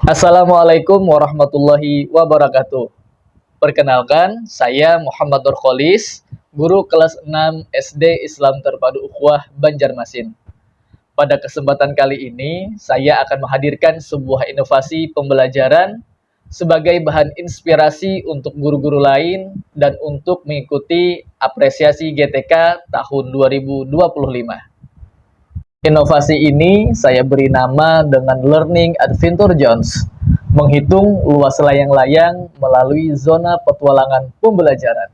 Assalamualaikum warahmatullahi wabarakatuh. Perkenalkan, saya Muhammad Nurkholis, guru kelas 6 SD Islam Terpadu Ukhuwah Banjarmasin. Pada kesempatan kali ini, saya akan menghadirkan sebuah inovasi pembelajaran sebagai bahan inspirasi untuk guru-guru lain dan untuk mengikuti apresiasi GTK tahun 2025. Inovasi ini saya beri nama dengan Learning Adventure Zones, menghitung luas layang-layang melalui zona petualangan pembelajaran.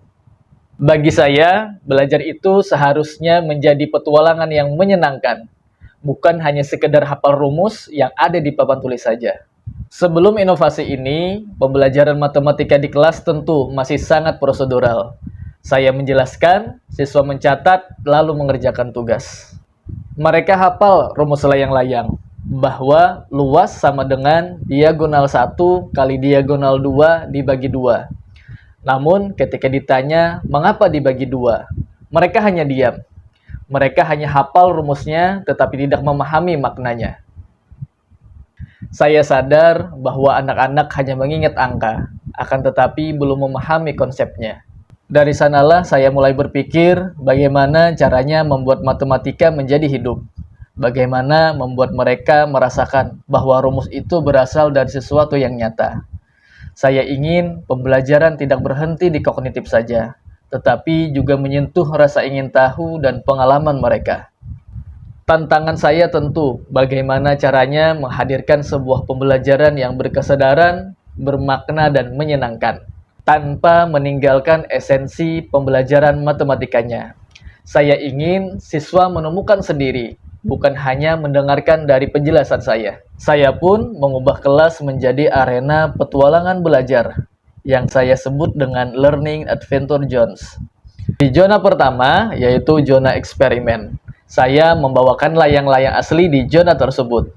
Bagi saya, belajar itu seharusnya menjadi petualangan yang menyenangkan, bukan hanya sekedar hafal rumus yang ada di papan tulis saja. Sebelum inovasi ini, pembelajaran matematika di kelas tentu masih sangat prosedural. Saya menjelaskan, siswa mencatat, lalu mengerjakan tugas. Mereka hafal rumus layang-layang, bahwa luas sama dengan diagonal 1 kali diagonal 2 dibagi 2. Namun ketika ditanya mengapa dibagi 2, mereka hanya diam. Mereka hanya hafal rumusnya tetapi tidak memahami maknanya. Saya sadar bahwa anak-anak hanya mengingat angka, akan tetapi belum memahami konsepnya. Dari sanalah saya mulai berpikir bagaimana caranya membuat matematika menjadi hidup. Bagaimana membuat mereka merasakan bahwa rumus itu berasal dari sesuatu yang nyata. Saya ingin pembelajaran tidak berhenti di kognitif saja, tetapi juga menyentuh rasa ingin tahu dan pengalaman mereka. Tantangan saya tentu bagaimana caranya menghadirkan sebuah pembelajaran yang berkesadaran, bermakna, dan menyenangkan, tanpa meninggalkan esensi pembelajaran matematikanya. Saya ingin siswa menemukan sendiri, bukan hanya mendengarkan dari penjelasan saya. Saya pun mengubah kelas menjadi arena petualangan belajar, yang saya sebut dengan Learning Adventure Zones. Di zona pertama, yaitu zona eksperimen, saya membawakan layang-layang asli di zona tersebut.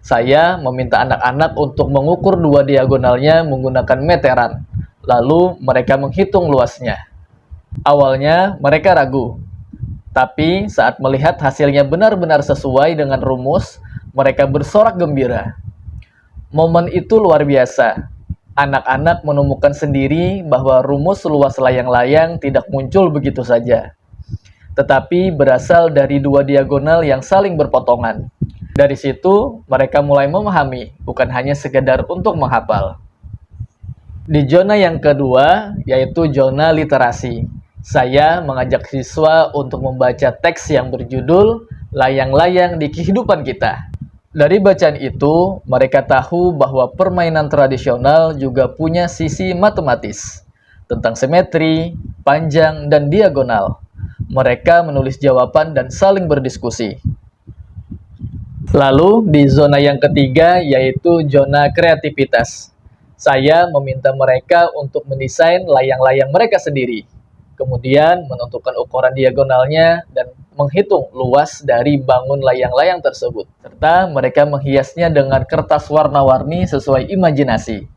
Saya meminta anak-anak untuk mengukur dua diagonalnya menggunakan meteran, lalu mereka menghitung luasnya. Awalnya mereka ragu, tapi saat melihat hasilnya benar-benar sesuai dengan rumus, mereka bersorak gembira. Momen itu luar biasa. Anak-anak menemukan sendiri bahwa rumus luas layang-layang tidak muncul begitu saja, tetapi berasal dari dua diagonal yang saling berpotongan. Dari situ, mereka mulai memahami, bukan hanya sekedar untuk menghafal. Di zona yang kedua, yaitu zona literasi, saya mengajak siswa untuk membaca teks yang berjudul Layang-Layang di Kehidupan Kita. Dari bacaan itu, mereka tahu bahwa permainan tradisional juga punya sisi matematis, tentang simetri, panjang, dan diagonal. Mereka menulis jawaban dan saling berdiskusi. Lalu di zona yang ketiga yaitu zona kreativitas. Saya meminta mereka untuk mendesain layang-layang mereka sendiri. Kemudian menentukan ukuran diagonalnya dan menghitung luas dari bangun layang-layang tersebut. Serta mereka menghiasnya dengan kertas warna-warni sesuai imajinasi.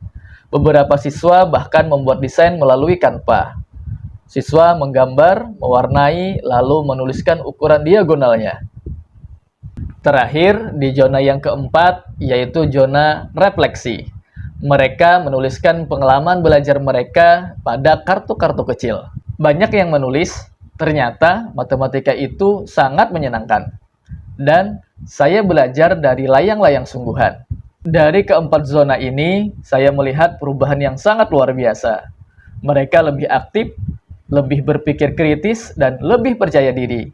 Beberapa siswa bahkan membuat desain melalui Canva. Siswa menggambar, mewarnai, lalu menuliskan ukuran diagonalnya. Terakhir, di zona yang keempat, yaitu zona refleksi. Mereka menuliskan pengalaman belajar mereka pada kartu-kartu kecil. Banyak yang menulis, ternyata matematika itu sangat menyenangkan. Dan saya belajar dari layang-layang sungguhan. Dari keempat zona ini, saya melihat perubahan yang sangat luar biasa. Mereka lebih aktif, lebih berpikir kritis, dan lebih percaya diri.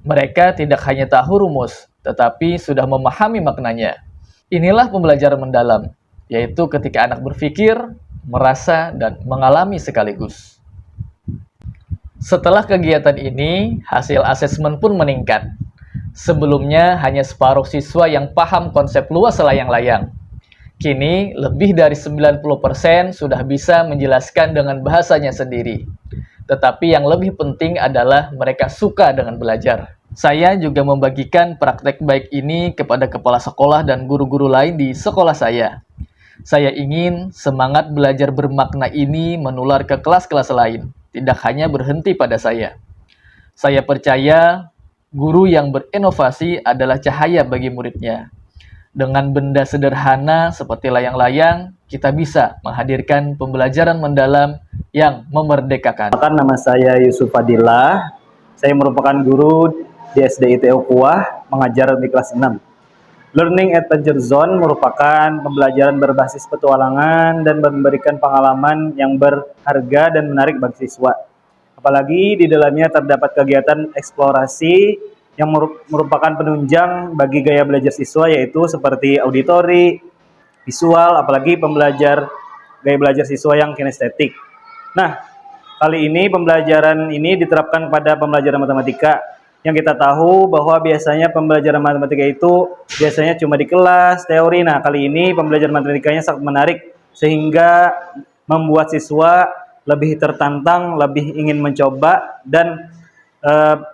Mereka tidak hanya tahu rumus, tetapi sudah memahami maknanya. Inilah pembelajaran mendalam, yaitu ketika anak berpikir, merasa, dan mengalami sekaligus. Setelah kegiatan ini, hasil asesmen pun meningkat. Sebelumnya hanya separuh siswa yang paham konsep luas layang-layang. Kini, lebih dari 90% sudah bisa menjelaskan dengan bahasanya sendiri. Tetapi yang lebih penting adalah mereka suka dengan belajar. Saya juga membagikan praktek baik ini kepada kepala sekolah dan guru-guru lain di sekolah saya. Saya ingin semangat belajar bermakna ini menular ke kelas-kelas lain, tidak hanya berhenti pada saya. Saya percaya guru yang berinovasi adalah cahaya bagi muridnya. Dengan benda sederhana seperti layang-layang, kita bisa menghadirkan pembelajaran mendalam yang memerdekakan. Nama saya Yusuf Fadilah. Saya merupakan guru di SD ITO Kuah, mengajar di kelas 6. Learning Adventure Zone merupakan pembelajaran berbasis petualangan dan memberikan pengalaman yang berharga dan menarik bagi siswa. Apalagi di dalamnya terdapat kegiatan eksplorasi yang merupakan penunjang bagi gaya belajar siswa, yaitu seperti auditori, visual, apalagi gaya belajar siswa yang kinestetik. Nah, kali ini pembelajaran ini diterapkan pada pembelajaran matematika. Yang kita tahu bahwa biasanya pembelajaran matematika itu biasanya cuma di kelas, teori. Nah, kali ini pembelajaran matematikanya sangat menarik sehingga membuat siswa lebih tertantang, lebih ingin mencoba, dan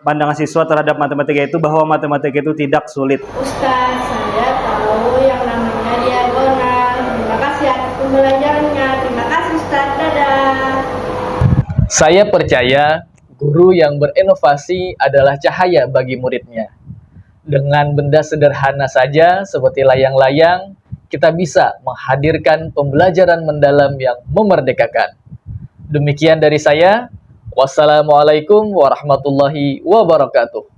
pandangan siswa terhadap matematika itu bahwa matematika itu tidak sulit. Ustaz, saya tahu yang namanya diagonal. Terima kasih atas pembelajarannya. Terima kasih Ustaz. Dadah. Saya percaya guru yang berinovasi adalah cahaya bagi muridnya. Dengan benda sederhana saja seperti layang-layang, kita bisa menghadirkan pembelajaran mendalam yang memerdekakan. Demikian dari saya. Wassalamualaikum warahmatullahi wabarakatuh.